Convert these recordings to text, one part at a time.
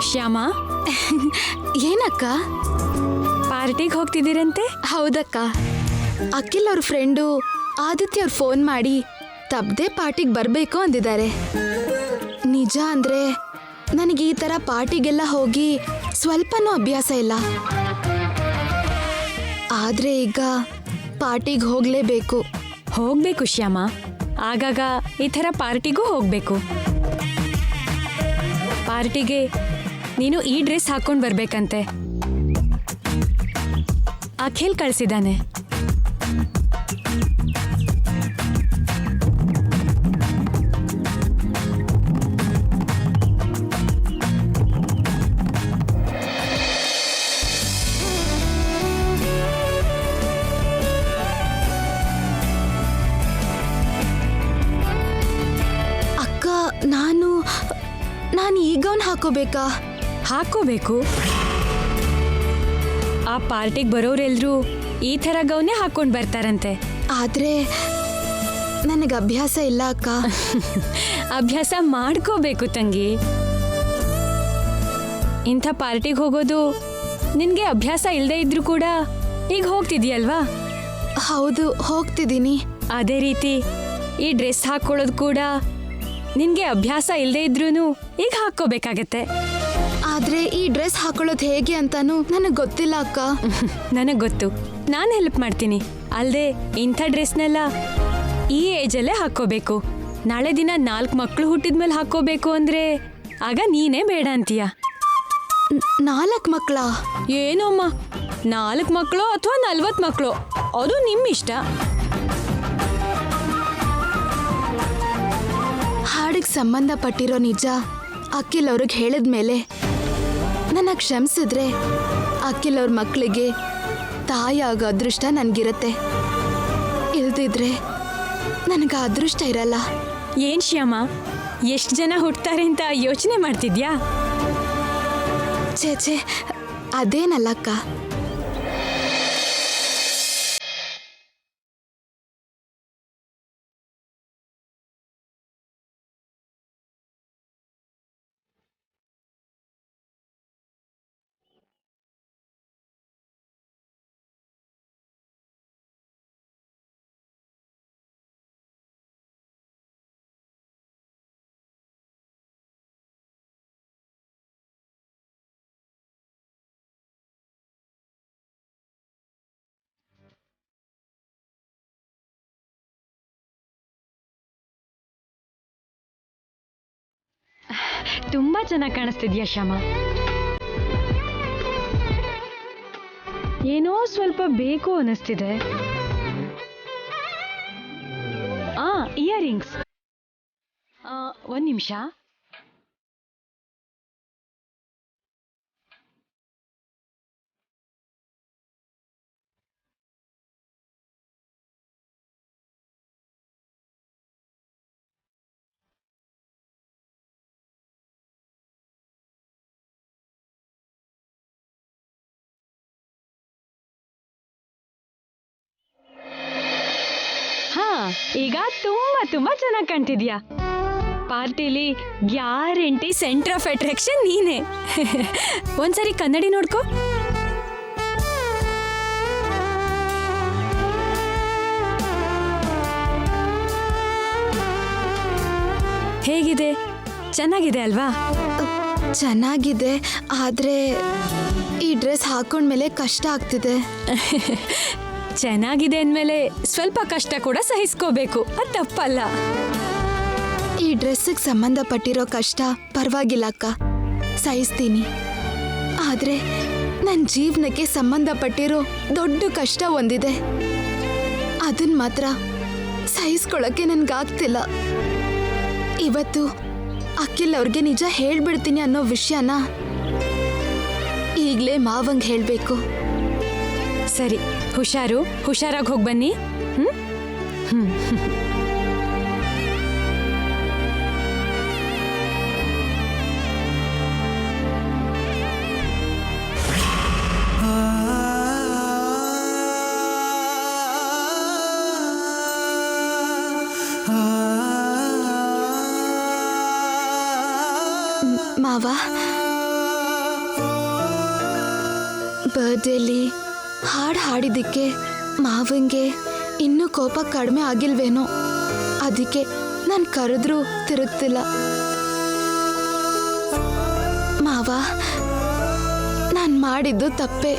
ಶ್ಯಾಮ, ಏನಕ್ಕ? ಪಾರ್ಟಿಗೆ ಹೋಗ್ತಿದ್ದೀರಂತೆ? ಹೌದಕ್ಕ, ಅಖಿಲ್ ಅವ್ರ ಫ್ರೆಂಡು ಆದಿತ್ಯ ಅವ್ರು ಫೋನ್ ಮಾಡಿ ತಪ್ಪದೆ ಪಾರ್ಟಿಗೆ ಬರಬೇಕು ಅಂದಿದ್ದಾರೆ. ನಿಜ ಅಂದ್ರೆ ನನಗೆ ಈ ಥರ ಪಾರ್ಟಿಗೆಲ್ಲ ಹೋಗಿ ಸ್ವಲ್ಪನೂ ಅಭ್ಯಾಸ ಇಲ್ಲ. ಆದರೆ ಈಗ ಪಾರ್ಟಿಗೆ ಹೋಗಲೇಬೇಕು. ಹೋಗ್ಬೇಕು ಶ್ಯಾಮ, ಆಗಾಗ ಈ ಥರ ಪಾರ್ಟಿಗೂ ಹೋಗ್ಬೇಕು. ಪಾರ್ಟಿಗೆ ನೀನು ಈ ಡ್ರೆಸ್ ಹಾಕೊಂಡು ಬರ್ಬೇಕಂತೆ. ಅಖಿಲ್ ಕಳಿಸಿದ್ದಾನೆ. ಅಕ್ಕ, ನಾನು ಈಗ ಅವ್ನು ಹಾಕೋಬೇಕಾ? ಹಾಕೋಬೇಕು. ಆ ಪಾರ್ಟಿಗೆ ಬರೋರೆಲ್ರೂ ಈ ಥರ ಗೌನೆ ಹಾಕೊಂಡು ಬರ್ತಾರಂತೆ. ಆದರೆ ನನಗೆ ಅಭ್ಯಾಸ ಇಲ್ಲ ಅಕ್ಕ. ಅಭ್ಯಾಸ ಮಾಡ್ಕೋಬೇಕು ತಂಗಿ. ಇಂಥ ಪಾರ್ಟಿಗೆ ಹೋಗೋದು ನಿನಗೆ ಅಭ್ಯಾಸ ಇಲ್ಲದೆ ಇದ್ರೂ ಕೂಡ ಈಗ ಹೋಗ್ತಿದೀಯಲ್ವಾ? ಹೌದು, ಹೋಗ್ತಿದ್ದೀನಿ. ಅದೇ ರೀತಿ ಈ ಡ್ರೆಸ್ ಹಾಕ್ಕೊಳ್ಳೋದು ಕೂಡ ನಿನಗೆ ಅಭ್ಯಾಸ ಇಲ್ಲದೆ ಇದ್ರೂ ಈಗ ಹಾಕ್ಕೋಬೇಕಾಗತ್ತೆ. ಆದರೆ ಈ ಡ್ರೆಸ್ ಹಾಕೊಳ್ಳೋದು ಹೇಗೆ ಅಂತಾನು ನನಗೆ ಗೊತ್ತಿಲ್ಲ ಅಕ್ಕ. ನನಗೆ ಗೊತ್ತು, ನಾನು ಹೆಲ್ಪ್ ಮಾಡ್ತೀನಿ. ಅಲ್ಲದೆ ಇಂಥ ಡ್ರೆಸ್ನೆಲ್ಲ ಈ ಏಜಲ್ಲೇ ಹಾಕ್ಕೋಬೇಕು. ನಾಳೆ ದಿನ 4 ಮಕ್ಕಳು ಹುಟ್ಟಿದ್ಮೇಲೆ ಹಾಕ್ಕೋಬೇಕು ಅಂದರೆ ಆಗ ನೀನೇ ಬೇಡ ಅಂತೀಯ. 4 ಮಕ್ಕಳಾ? ಏನೋಮ್ಮ, 4 ಮಕ್ಕಳು ಅಥವಾ 40 ಮಕ್ಕಳು, ಅದು ನಿಮ್ಮ ಇಷ್ಟ. ಹಾಡಿಗೆ ಸಂಬಂಧಪಟ್ಟಿರೋ ನಿಜ ಅಖಿಲ್ ಅವ್ರಿಗೆ ಹೇಳಿದ್ಮೇಲೆ ನನ್ನ ಕ್ಷಮಿಸಿದ್ರೆ ಅಖಿಲ್ ಅವ್ರ ಮಕ್ಕಳಿಗೆ ತಾಯಿ ಆಗೋ ಅದೃಷ್ಟ ನನಗಿರುತ್ತೆ. ಇಲ್ದಿದ್ರೆ ನನಗೆ ಅದೃಷ್ಟ ಇರಲ್ಲ. ಏನು ಶ್ಯಾಮ, ಎಷ್ಟು ಜನ ಹುಟ್ಟುತ್ತಾರೆ ಅಂತ ಯೋಚನೆ ಮಾಡ್ತಿದ್ಯಾ? ಛೇ, ಅದೇನಲ್ಲಕ್ಕ. ತುಂಬಾ ಚೆನ್ನಾಗಿ ಕಾಣಿಸ್ತಿದ್ಯಾ ಶ್ಯಾಮ. ಏನೋ ಸ್ವಲ್ಪ ಬೇಕು ಅನ್ನಿಸ್ತಿದೆ. ಇಯರಿಂಗ್ಸ್. 1 ನಿಮಿಷ. ಈಗ ತುಂಬಾ ಚೆನ್ನಾಗಿ ಕಾಣ್ತಿದ್ಯಾ. ಪಾರ್ಟಿಲಿ ಗ್ಯಾರಂಟಿ ಸೆಂಟರ್ ಆಫ್ ಅಟ್ರಾಕ್ಷನ್ ನೀನೇ. ಒಂದ್ಸರಿ ಕನ್ನಡಿ ನೋಡ್ಕೋ. ಹೇಗಿದೆ? ಚೆನ್ನಾಗಿದೆ ಅಲ್ವಾ? ಚೆನ್ನಾಗಿದೆ, ಆದರೆ ಈ ಡ್ರೆಸ್ ಹಾಕೊಂಡ್ಮೇಲೆ ಕಷ್ಟ ಆಗ್ತಿದೆ. ಚೆನ್ನಾಗಿದೆ ಅಂದಮೇಲೆ ಸ್ವಲ್ಪ ಕಷ್ಟ ಕೂಡ ಸಹಿಸ್ಕೋಬೇಕು, ಅದು ತಪ್ಪಲ್ಲ. ಈ ಡ್ರೆಸ್ಸಿಗೆ ಸಂಬಂಧಪಟ್ಟಿರೋ ಕಷ್ಟ ಪರವಾಗಿಲ್ಲ ಅಕ್ಕ, ಸಹಿಸ್ತೀನಿ. ಆದರೆ ನನ್ನ ಜೀವನಕ್ಕೆ ಸಂಬಂಧಪಟ್ಟಿರೋ ದೊಡ್ಡ ಕಷ್ಟ ಒಂದಿದೆ, ಅದನ್ನ ಮಾತ್ರ ಸಹಿಸ್ಕೊಳ್ಳೋಕ್ಕೆ ನನಗಾಗ್ತಿಲ್ಲ. ಇವತ್ತು ಅಖಿಲ್ ಅವ್ರಿಗೆ ನಿಜ ಹೇಳ್ಬಿಡ್ತೀನಿ ಅನ್ನೋ ವಿಷಯನ ಈಗಲೇ ಮಾವಂಗೆ ಹೇಳಬೇಕು. ಸರಿ, ಹುಷಾರಾಗಿ ಹೋಗಿ ಬನ್ನಿ. ಮಾವ, ಜೊತೆಯಲ್ಲಿ ಹಾಡು ಹಾಡಿದ್ದಕ್ಕೆ ಮಾವಂಗೆ ಇನ್ನೂ ಕೋಪ ಕಡಿಮೆ ಆಗಿಲ್ವೇನೋ, ಅದಕ್ಕೆ ನಾನು ಕರೆದ್ರೂ ತಿರುಗ್ತಿಲ್ಲ. ಮಾವ, ನಾನು ಮಾಡಿದ್ದು ತಪ್ಪೆ.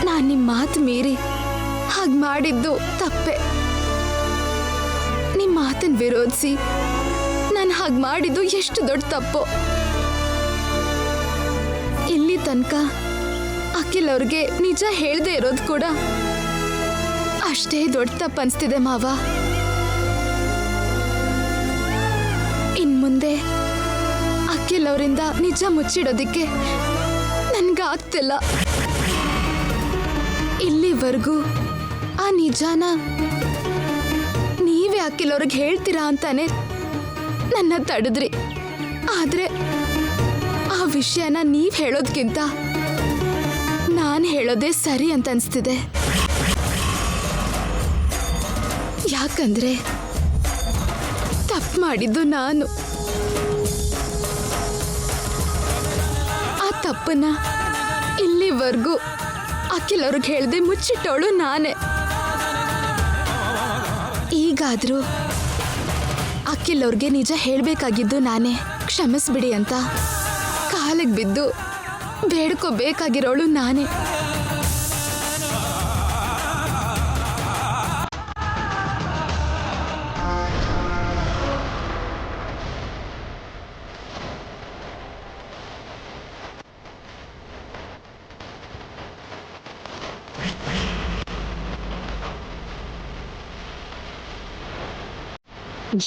ನಾನು ನಿಮ್ಮ ಮಾತು ಮೀರಿ ಹಾಗೆ ಮಾಡಿದ್ದು ತಪ್ಪೆ. ನಿಮ್ಮ ಮಾತನ್ನು ವಿರೋಧಿಸಿ ನಾನು ಹಾಗೆ ಮಾಡಿದ್ದು ಎಷ್ಟು ದೊಡ್ಡ ತಪ್ಪು. ಇಲ್ಲಿ ತನಕ ಅಖಿಲ್ ಅವ್ರಿಗೆ ನಿಜ ಹೇಳ್ದೆ ಇರೋದು ಕೂಡ ಅಷ್ಟೇ ದೊಡ್ಡ ತಪ್ಪು ಅನಿಸ್ತಿದೆ ಮಾವ. ಇನ್ ಮುಂದೆ ಅಖಿಲ್ ಅವರಿಂದ ನಿಜ ಮುಚ್ಚಿಡೋದಿಕ್ಕೆ ನನ್ಗಾಗ್ತಿಲ್ಲ. ಇಲ್ಲಿವರೆಗೂ ಆ ನಿಜಾನ ನೀವೇ ಅಖಿಲ್ ಅವ್ರಿಗೆ ಹೇಳ್ತೀರಾ ಅಂತಾನೆ ನನ್ನ ತಡೆದ್ರಿ. ಆದ್ರೆ ಆ ವಿಷಯನ ನೀವ್ ಹೇಳೋದ್ಕಿಂತ ನಾನು ಹೇಳೋದೇ ಸರಿ ಅಂತ ಅನ್ಸ್ತಿದೆ. ಯಾಕಂದ್ರೆ ತಪ್ಪು ಮಾಡಿದ್ದು ನಾನು. ಆ ತಪ್ಪನ್ನ ಇಲ್ಲಿವರೆಗೂ ಅಖಿಲ್ ಅವ್ರಿಗೆ ಹೇಳ್ದೆ ಮುಚ್ಚಿಟ್ಟವಳು ನಾನೇ. ಈಗಾದ್ರೂ ಅಖಿಲ್ ಅವ್ರಿಗೆ ನಿಜ ಹೇಳ್ಬೇಕಾಗಿದ್ದು ನಾನೇ. ಕ್ಷಮಿಸ್ಬಿಡಿ ಅಂತ ಕಾಲಿಗೆ ಬಿದ್ದು ಬೇಡ್ಕೋಬೇಕಾಗಿರೋಳು ನಾನೇ.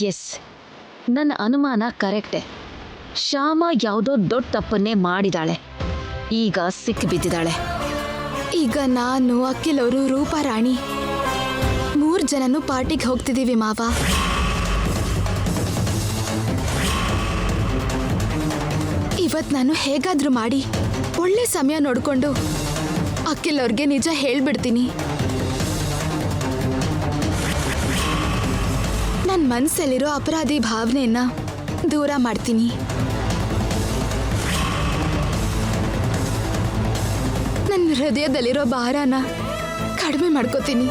ಎಸ್, ನನ್ನ ಅನುಮಾನ ಕರೆಕ್ಟೆ. ಶ್ಯಾಮ ಯಾವುದೋ ದೊಡ್ಡ ತಪ್ಪನ್ನೇ ಮಾಡಿದಾಳೆ, ಈಗ ಸಿಕ್ಕಿಬಿದ್ದಿದ್ದಾಳೆ. ಈಗ ನಾನು ಅಖಿಲ್ ಅವರು ರೂಪಾರಾಣಿ 3 ಜನನು ಪಾರ್ಟಿಗೆ ಹೋಗ್ತಿದ್ದೀವಿ ಮಾವ. ಇವತ್ತು ನಾನು ಹೇಗಾದ್ರೂ ಮಾಡಿ ಒಳ್ಳೆ ಸಮಯ ನೋಡ್ಕೊಂಡು ಅಖಿಲ್ ಅವ್ರಿಗೆ ನಿಜ ಹೇಳ್ಬಿಡ್ತೀನಿ. ನನ್ನ ಮನಸ್ಸಲ್ಲಿರೋ ಅಪರಾಧಿ ಭಾವನೆಯನ್ನ ದೂರ ಮಾಡ್ತೀನಿ. ನನ್ನ ಹೃದಯದಲ್ಲಿರೋ ಭಾರನ ಕಡಿಮೆ ಮಾಡ್ಕೋತೀನಿ.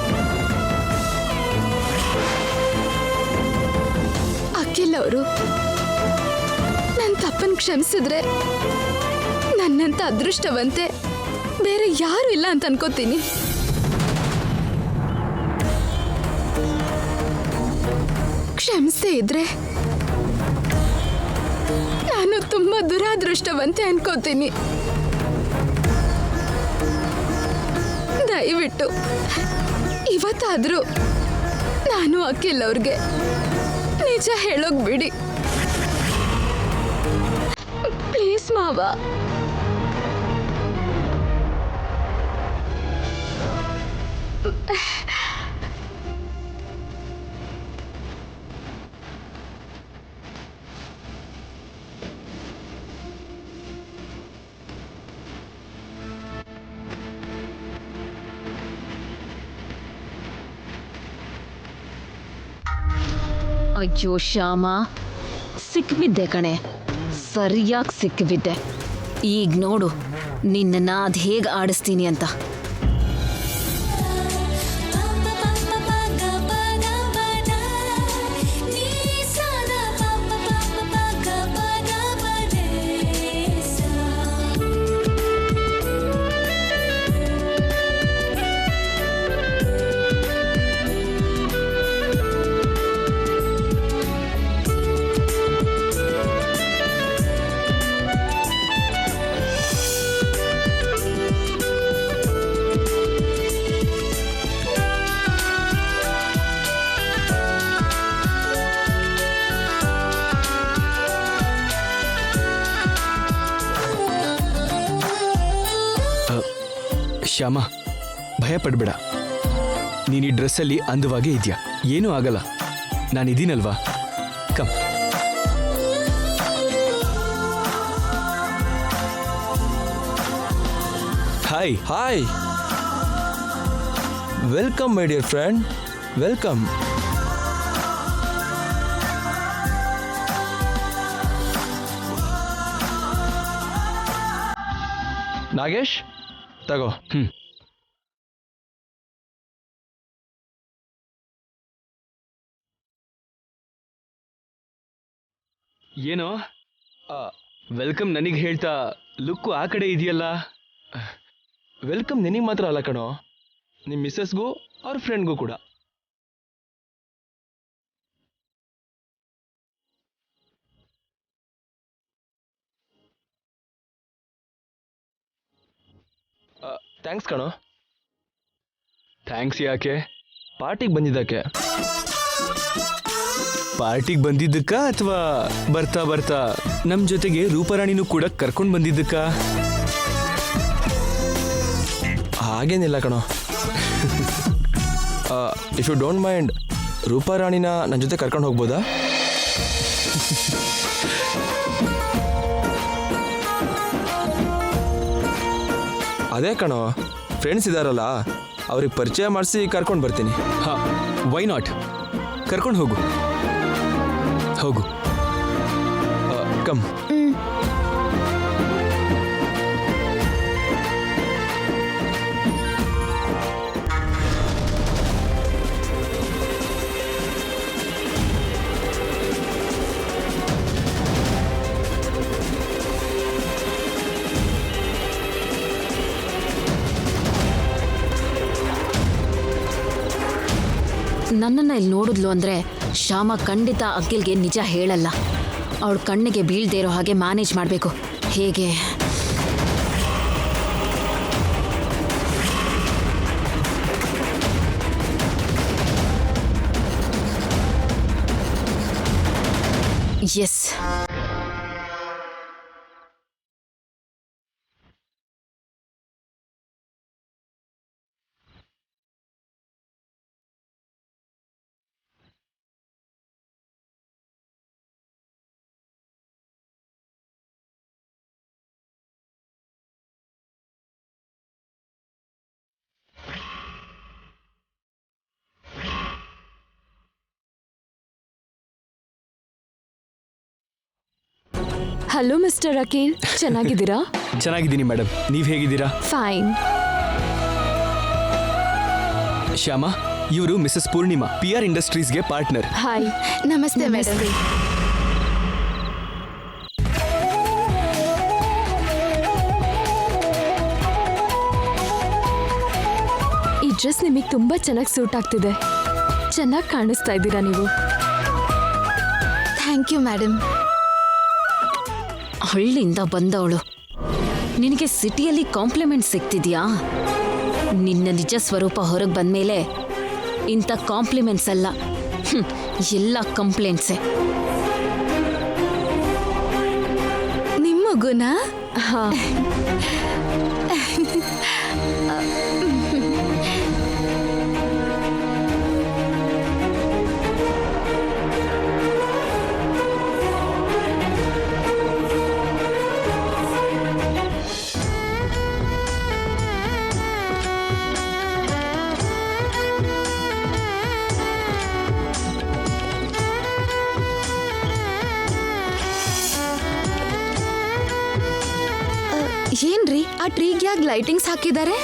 ಅಖಿಲ್ ಅವರು ನನ್ನ ತಪ್ಪನ್ನು ಕ್ಷಮಿಸಿದ್ರೆ ನನ್ನಂತ ಅದೃಷ್ಟವಂತೆ ಬೇರೆ ಯಾರು ಇಲ್ಲ ಅಂತ ಅನ್ಕೋತೀನಿ. ಕ್ಷಮಿಸದೇ ಇದ್ರೆ ನಾನು ತುಂಬಾ ದುರಾದೃಷ್ಟವಂತೆ ಅನ್ಕೋತೀನಿ. ದಯವಿಟ್ಟು ಇವತ್ತಾದ್ರೂ ನಾನು ಅಖಿಲ್ ಅವ್ರಿಗೆ ನಿಜ ಹೇಳೋಕ್ ಬಿಡಿ ಪ್ಲೀಸ್ ಮಾವ. ಅಯ್ಯೋ ಶ್ಯಾಮ, ಸಿಕ್ಬಿದ್ದೆ ಕಣೆ, ಸರಿಯಾಗಿ ಸಿಕ್ಬಿದ್ದೆ. ಈಗ ನೋಡು ನಿನ್ನ ಅದು ಹೇಗೆ ಆಡಿಸ್ತೀನಿ ಅಂತ. ಶ್ಯಾಮ, ಭಯ ಪಡ್ಬೇಡ. ನೀನು ಈ ಡ್ರೆಸ್ಸಲ್ಲಿ ಅಂದವಾಗೇ ಇದೆಯಾ, ಏನೂ ಆಗಲ್ಲ. ನಾನಿದ್ದೀನಲ್ವಾ, come. Hi hi, welcome my dear friend, welcome. Nagesh ತಗೋ. ಏನೋ ವೆಲ್ಕಮ್ ನನಗೆ ಹೇಳ್ತಾ ಲುಕ್ಕು ಆ ಕಡೆ ಇದೆಯಲ್ಲ. ವೆಲ್ಕಮ್ ನಿನಗೆ ಮಾತ್ರ ಅಲ್ಲ ಕಣೋ, ನಿಮ್ಮ ಮಿಸ್ಸಸ್ಗೂ ಅವ್ರ ಫ್ರೆಂಡ್ಗೂ ಕೂಡ. ಥ್ಯಾಂಕ್ಸ್ ಕಣೋ. ಥ್ಯಾಂಕ್ಸ್ ಯಾಕೆ? ಪಾರ್ಟಿಗೆ ಬಂದಿದ್ದಕ್ಕೆ. ಪಾರ್ಟಿಗೆ ಬಂದಿದ್ದಕ್ಕ ಅಥವಾ ಬರ್ತಾ ಬರ್ತಾ ನಮ್ಮ ಜೊತೆಗೆ ರೂಪರಾಣಿನೂ ಕೂಡ ಕರ್ಕೊಂಡು ಬಂದಿದ್ದಕ್ಕ? ಹಾಗೇನಿಲ್ಲ ಕಣೋ. ಇಫ್ ಯು ಡೋಂಟ್ ಮೈಂಡ್, ರೂಪಾರಾಣಿನ ನನ್ನ ಜೊತೆ ಕರ್ಕೊಂಡು ಹೋಗ್ಬೋದಾ? ಅದೇ ಕಣೋ, ಫ್ರೆಂಡ್ಸ್ ಇದಾರಲ್ಲ, ಅವ್ರಿಗೆ ಪರಿಚಯ ಮಾಡಿಸಿ ಕರ್ಕೊಂಡು ಬರ್ತೀನಿ. ಹಾಂ, ವೈ ನಾಟ್? ಕರ್ಕೊಂಡು ಹೋಗು ಹೋಗು. ಕಮ್. ನನ್ನನ್ನು ಇಲ್ಲಿ ನೋಡಿದ್ಲು ಅಂದರೆ ಶ್ಯಾಮ ಖಂಡಿತ ಅಖಿಲ್ಗೆ ನಿಜ ಹೇಳಲ್ಲ. ಅವಳ ಕಣ್ಣಿಗೆ ಬೀಳ್ದೇ ಇರೋ ಹಾಗೆ ಮ್ಯಾನೇಜ್ ಮಾಡಬೇಕು. ಹೇಗೆ? ಎಸ್, ಹಲೋ ಮಿಸ್ಟರ್ ಅಖಿಲ್, ಚೆನ್ನಾಗಿದ್ದೀರಾ? ಚೆನ್ನಾಗಿದ್ದೀನಿ ಮೇಡಮ್, ನೀವು ಹೇಗಿದ್ದೀರಾ? ಫೈನ್. ಶ್ಯಾಮ, ಇವರು ಮಿಸಸ್ ಪೂರ್ಣಿಮಾ, PR ಇಂಡಸ್ಟ್ರೀಸ್ಗೆ ಪಾರ್ಟ್ನರ್. ಹಾಯ್. ನಮಸ್ತೆ ಮೇಡಮ್. ಈ ಡ್ರೆಸ್ ನಿಮಗೆ ತುಂಬಾ ಚೆನ್ನಾಗಿ ಸೂಟ್ ಆಗ್ತಿದೆ. ಚೆನ್ನಾಗಿ ಕಾಣಿಸ್ತಾ ಇದ್ದೀರಾ ನೀವು. Thank you madam. ಹಳ್ಳಿಯಿಂದ ಬಂದವಳು, ನಿನಗೆ ಸಿಟಿಯಲ್ಲಿ ಕಾಂಪ್ಲಿಮೆಂಟ್ ಸಿಗ್ತಿದ್ಯಾ? ನಿನ್ನ ನಿಜ ಸ್ವರೂಪ ಹೊರಗೆ ಬಂದಮೇಲೆ ಇಂಥ ಕಾಂಪ್ಲಿಮೆಂಟ್ಸ್ ಅಲ್ಲ, ಎಲ್ಲ ಕಂಪ್ಲೇಂಟ್ಸೇ. ನಿಮ್ಮ ಗುಣ? ಹಾ. ಏನ್ರಿ ಆ ಟ್ರೀಗೆ ಯಾಕೆ ಲೈಟಿಂಗ್ಸ್ ಹಾಕಿದ್ದಾರೆ?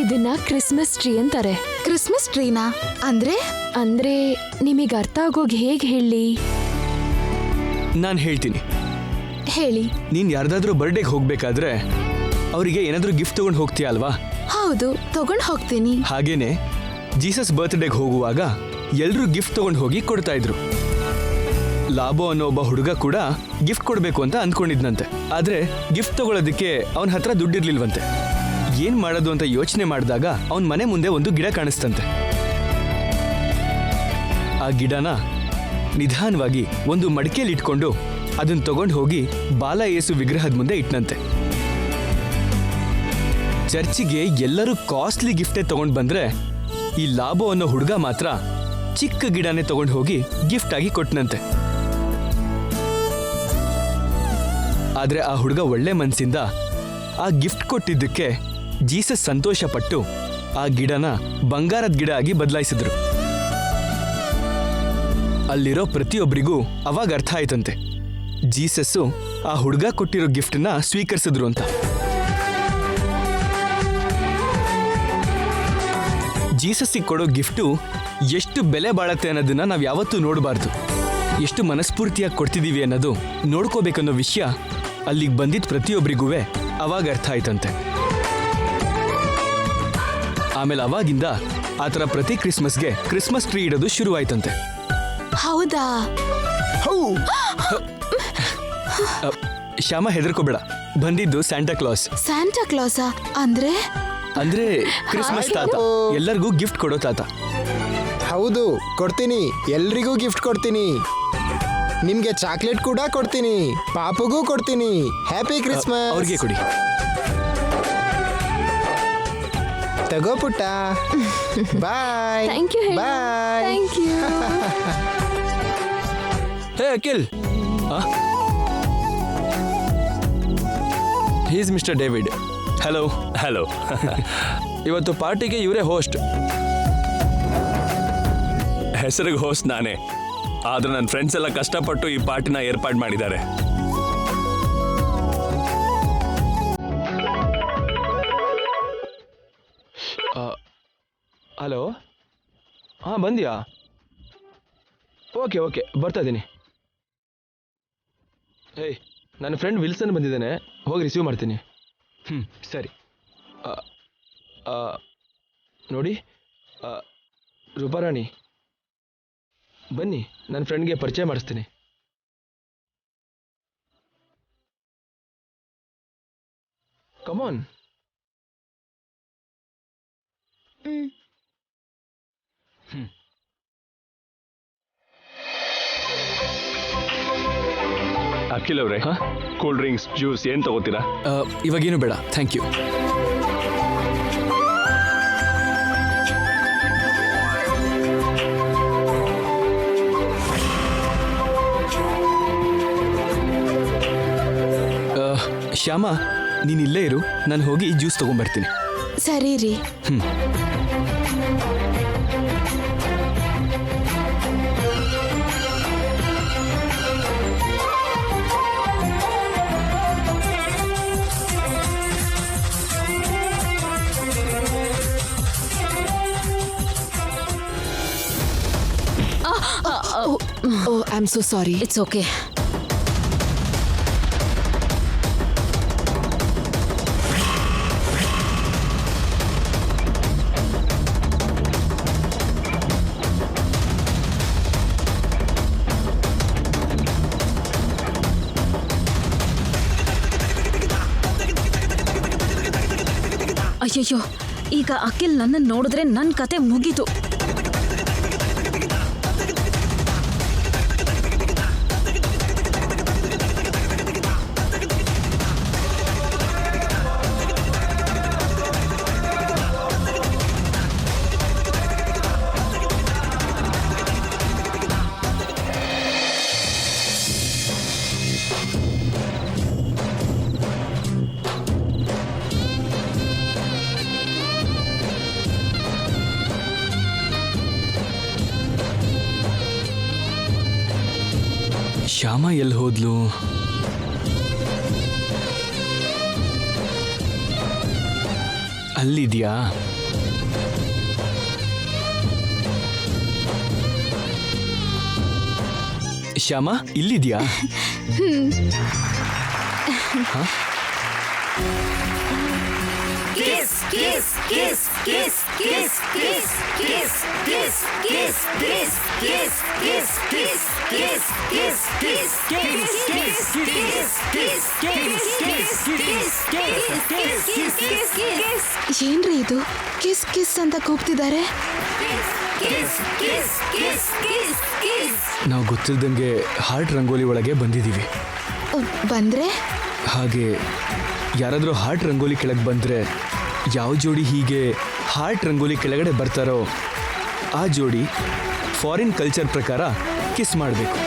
ಇದನ್ನ ಕ್ರಿಸ್ಮಸ್ ಟ್ರೀ ಅಂತಾರೆ. ಕ್ರಿಸ್ಮಸ್ ಟ್ರೀನಾ? ಅಂದ್ರೆ ನಿಮಗೆ ಅರ್ಥ ಆಗೋಗಿ ಹೇಗೆ ಹೇಳಿ? ನಾನು ಹೇಳ್ತೀನಿ, ಹೇಳಿ. ನೀನು ಯಾರ್ದಾದ್ರೂ ಬರ್ಡೇಗೆ ಹೋಗ್ಬೇಕಾದ್ರೆ ಅವರಿಗೆ ಏನಾದರೂ ಗಿಫ್ಟ್ ತಗೊಂಡು ಹೋಗ್ತೀಯ ಅಲ್ವಾ? ಹೌದು, ತಗೊಂಡು ಹೋಗ್ತೀನಿ. ಹಾಗೇನೆ ಜೀಸಸ್ ಬರ್ತ್ಡೇಗೆ ಹೋಗುವಾಗ ಎಲ್ಲರೂ ಗಿಫ್ಟ್ ತಗೊಂಡು ಹೋಗಿ ಕೊಡ್ತಾ ಇದ್ರು. ಲಾಬೋ ಅನ್ನೋ ಒಬ್ಬ ಹುಡುಗ ಕೂಡ ಗಿಫ್ಟ್ ಕೊಡಬೇಕು ಅಂತ ಅಂದ್ಕೊಂಡಿದ್ನಂತೆ. ಆದ್ರೆ ಗಿಫ್ಟ್ ತಗೊಳ್ಳೋದಕ್ಕೆ ಅವನ ಹತ್ರ ದುಡ್ಡಿರ್ಲಿಲ್ವಂತೆ. ಏನ್ ಮಾಡೋದು ಅಂತ ಯೋಚನೆ ಮಾಡಿದಾಗ ಅವನ ಮನೆ ಮುಂದೆ ಒಂದು ಗಿಡ ಕಾಣಿಸ್ತಂತೆ. ಆ ಗಿಡನ ನಿಧಾನವಾಗಿ ಒಂದು ಮಡಿಕೆಯಲ್ಲಿ ಇಟ್ಕೊಂಡು ಅದನ್ನ ತಗೊಂಡು ಹೋಗಿ ಬಾಲ ಯೇಸು ವಿಗ್ರಹದ ಮುಂದೆ ಇಟ್ನಂತೆ. ಚರ್ಚಿಗೆ ಎಲ್ಲರೂ ಕಾಸ್ಟ್ಲಿ ಗಿಫ್ಟೇ ತಗೊಂಡು ಬಂದ್ರೆ ಈ ಲಾಬೋ ಅನ್ನೋ ಹುಡುಗ ಮಾತ್ರ ಚಿಕ್ಕ ಗಿಡನೇ ತಗೊಂಡು ಹೋಗಿ ಗಿಫ್ಟ್ ಆಗಿ ಕೊಟ್ಟನಂತೆ. ಆದ್ರೆ ಆ ಹುಡುಗ ಒಳ್ಳೆ ಮನಸ್ಸಿಂದ ಆ ಗಿಫ್ಟ್ ಕೊಟ್ಟಿದ್ದಕ್ಕೆ ಜೀಸಸ್ ಸಂತೋಷ ಪಟ್ಟು ಆ ಗಿಡನ ಬಂಗಾರದ ಗಿಡ ಆಗಿ ಬದಲಾಯಿಸಿದ್ರು. ಅಲ್ಲಿರೋ ಪ್ರತಿಯೊಬ್ಬರಿಗೂ ಅವಾಗ ಅರ್ಥ ಆಯ್ತಂತೆ, ಜೀಸಸ್ಸು ಆ ಹುಡುಗ ಕೊಟ್ಟಿರೋ ಗಿಫ್ಟನ್ನ ಸ್ವೀಕರಿಸಿದ್ರು ಅಂತ. ಜೀಸಸ್ಸಿಗೆ ಕೊಡೋ ಗಿಫ್ಟು ಎಷ್ಟು ಬೆಲೆ ಬಾಳತ್ತೆ ಅನ್ನೋದನ್ನ ನಾವು ಯಾವತ್ತೂ ನೋಡಬಾರ್ದು. ಎಷ್ಟು ಮನಸ್ಫೂರ್ತಿಯಾಗಿ ಕೊಡ್ತಿದ್ದೀವಿ ಅನ್ನೋದು ನೋಡ್ಕೋಬೇಕನ್ನೋ ವಿಷಯ ಅಲ್ಲಿಗೆ ಬಂದಿದ್ದ ಪ್ರತಿಯೊಬ್ಬರಿಗೂ ಅವಾಗ ಅರ್ಥ ಆಯ್ತಂತೆ. ಆಮೇಲೆ ಅವಾಗಿಂದ ಆ ಥರ ಪ್ರತಿ ಕ್ರಿಸ್ಮಸ್ಗೆ ಕ್ರಿಸ್ಮಸ್ ಟ್ರೀ ಇಡೋದು ಶುರುವಾಯ್ತಂತೆ. ಹೌದಾ? ಶ್ಯಾಮ, ಹೆದರ್ಕೋಬೇಡ, ಬಂದಿದ್ದು ಸ್ಯಾಂಟಾ ಕ್ಲಾಸ್. ಸ್ಯಾಂಟಾ ಕ್ಲಾಸಾ? ಅಂದ್ರೆ ಅಂದ್ರೆ ಕ್ರಿಸ್ಮಸ್ ತಾತ, ಎಲ್ಲರಿಗೂ ಗಿಫ್ಟ್ ಕೊಡೋ ತಾತ. ಹೌದು, ಕೊಡ್ತೀನಿ. ಎಲ್ರಿಗೂ ಗಿಫ್ಟ್ ಕೊಡ್ತೀನಿ. ನಿಮ್ಗೆ ಚಾಕ್ಲೇಟ್ ಕೂಡ ಕೊಡ್ತೀನಿ. ಪಾಪಗೂ ಕೊಡ್ತೀನಿ. Happy Christmas. ಅವ್ರಿಗೆ ಕೊಡಿ. ತಗೋ ಪುಟ್ಟ. Bye. Thank you. Bye. Thank you. Hey Akhil, he's mister David. Hello. Hello. ಇವತ್ತು ಪಾರ್ಟಿಗೆ ಇವರೇ ಹೋಸ್ಟ್. ಹೆಸರಿಗೆ ಹೋಸ್ಟ್ ನಾನೇ, ಆದ್ರೆ ನನ್ನ ಫ್ರೆಂಡ್ಸ್ ಎಲ್ಲ ಕಷ್ಟಪಟ್ಟು ಈ ಪಾರ್ಟಿನ ಏರ್ಪಾಡು ಮಾಡಿದ್ದಾರೆ. ಹಲೋ, ಹಾಂ ಬಂದ್ಯಾ? ಓಕೆ ಓಕೆ, ಬರ್ತಾ ಇದ್ದೀನಿ. ಏಯ್, ನನ್ನ ಫ್ರೆಂಡ್ ವಿಲ್ಸನ್ ಬಂದಿದ್ದಾನೆ, ಹೋಗಿ ರಿಸೀವ್ ಮಾಡ್ತೀನಿ. ಸರಿ. ನೋಡಿ, ರೂಪಾರಾಣಿ ಬನ್ನಿ, ನನ್ನ ಫ್ರೆಂಡ್ಗೆ ಪರಿಚಯ ಮಾಡಿಸ್ತೀನಿ. ಕಮಾನ್. ಅಖಿಲ್ ಅವರೇ, ಕೂಲ್ ಡ್ರಿಂಕ್ಸ್, ಜ್ಯೂಸ್ ಏನು ತಗೋತೀರಾ? ಇವಾಗೇನು ಬೇಡ, ಥ್ಯಾಂಕ್ ಯು. ಶ್ಯಾಮ, ನೀನು ಇಲ್ಲೇ ಇರು, ನಾನು ಹೋಗಿ ಜ್ಯೂಸ್ ತಗೊಂಡ್ಬರ್ತೀನಿ. ಸರಿ ರೀ. Oh, I am so sorry. It's okay. ಅಯ್ಯಯ್ಯೋ, ಈಗ ಅಖಿಲ್ ನನ್ನನ್ನು ನೋಡಿದ್ರೆ ನನ್ನ ಕತೆ ಮುಗೀತು. ಶ್ಯಾಮ ಎಲ್ಲಿ ಹೋದ್ಲು? ಅಲ್ಲಿದ್ಯಾ? ಶ್ಯಾಮ, ಇಲ್ಲಿದ್ಯಾ? ಏನ್ರಿ ಇದು? ಕಿಸ್ ಕಿಸ್ ಅಂತ ಕೂಗ್ತಿದ್ದಾರೆ. ನಾವು ಗೊತ್ತಿಲ್ದಂಗೆ ಹಾರ್ಟ್ ರಂಗೋಲಿ ಒಳಗೆ ಬಂದಿದ್ದೀವಿ. ಬಂದ್ರೆ ಹಾಗೆ ಯಾರಾದರೂ ಹಾರ್ಟ್ ರಂಗೋಲಿ ಕೆಳಗೆ ಬಂದರೆ ಯಾವ ಜೋಡಿ ಹೀಗೆ ಹಾರ್ಟ್ ರಂಗೋಲಿ ಕೆಳಗಡೆ ಬರ್ತಾರೋ ಆ ಜೋಡಿ ಫಾರಿನ್ ಕಲ್ಚರ್ ಪ್ರಕಾರ ಕಿಸ್ ಮಾಡಬೇಕು.